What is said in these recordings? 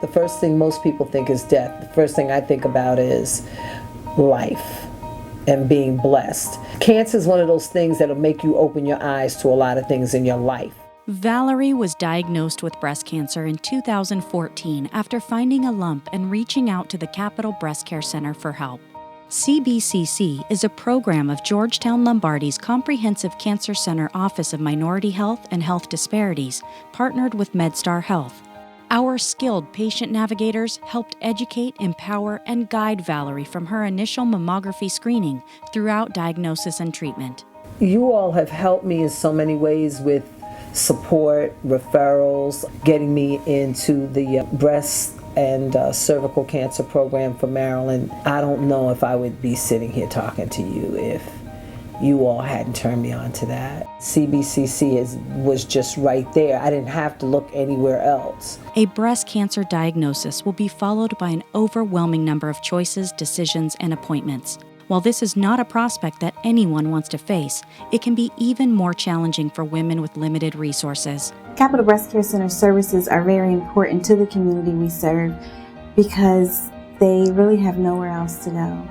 The first thing most people think is death. The first thing I think about is life and being blessed. Cancer is one of those things that'll make you open your eyes to a lot of things in your life. Valerie was diagnosed with breast cancer in 2014 after finding a lump and reaching out to the Capital Breast Care Center for help. CBCC is a program of Georgetown Lombardi's Comprehensive Cancer Center Office of Minority Health and Health Disparities, partnered with MedStar Health. Our skilled patient navigators helped educate, empower, and guide Valerie from her initial mammography screening throughout diagnosis and treatment. You all have helped me in so many ways with support, referrals, getting me into the breast and cervical cancer program for Maryland. I don't know if I would be sitting here talking to you if you all hadn't turned me on to that. CBCC was just right there. I didn't have to look anywhere else. A breast cancer diagnosis will be followed by an overwhelming number of choices, decisions, and appointments. While this is not a prospect that anyone wants to face, it can be even more challenging for women with limited resources. Capital Breast Care Center services are very important to the community we serve because they really have nowhere else to go.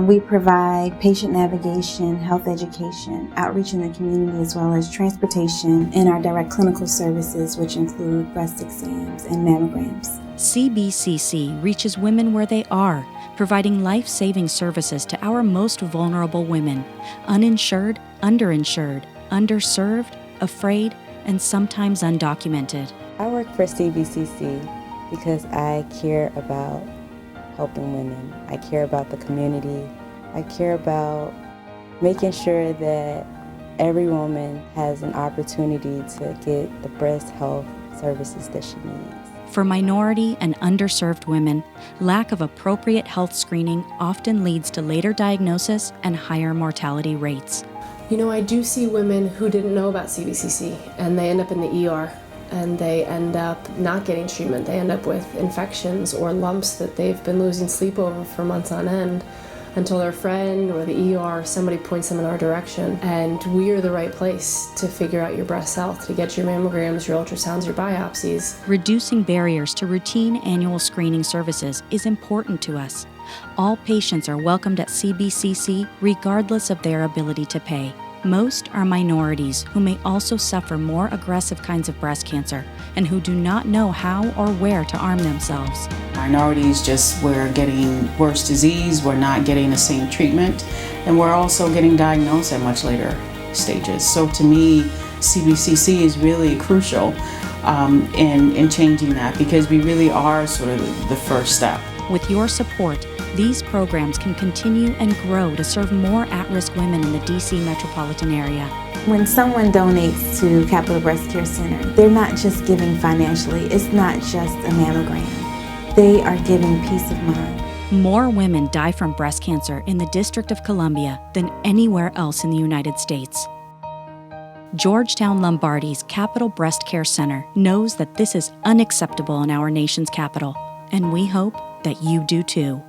We provide patient navigation, health education, outreach in the community, as well as transportation and our direct clinical services, which include breast exams and mammograms. CBCC reaches women where they are, providing life-saving services to our most vulnerable women, uninsured, underinsured, underserved, afraid, and sometimes undocumented. I work for CBCC because I care about helping women. I care about the community. I care about making sure that every woman has an opportunity to get the breast health services that she needs. For minority and underserved women, lack of appropriate health screening often leads to later diagnosis and higher mortality rates. You know, I do see women who didn't know about CBCC and they end up in the ER and they end up not getting treatment. They end up with infections or lumps that they've been losing sleep over for months on end until their friend or the ER, somebody points them in our direction. And we are the right place to figure out your breast health, to get your mammograms, your ultrasounds, your biopsies. Reducing barriers to routine annual screening services is important to us. All patients are welcomed at CBCC regardless of their ability to pay. Most are minorities who may also suffer more aggressive kinds of breast cancer and who do not know how or where to arm themselves. Minorities we're getting worse disease, we're not getting the same treatment, and we're also getting diagnosed at much later stages. So to me, CBCC is really crucial in changing that because we really are sort of the first step. With your support, these programs can continue and grow to serve more at-risk women in the D.C. metropolitan area. When someone donates to Capital Breast Care Center, they're not just giving financially. It's not just a mammogram. They are giving peace of mind. More women die from breast cancer in the District of Columbia than anywhere else in the United States. Georgetown Lombardi's Capital Breast Care Center knows that this is unacceptable in our nation's capital, and we hope that you do too.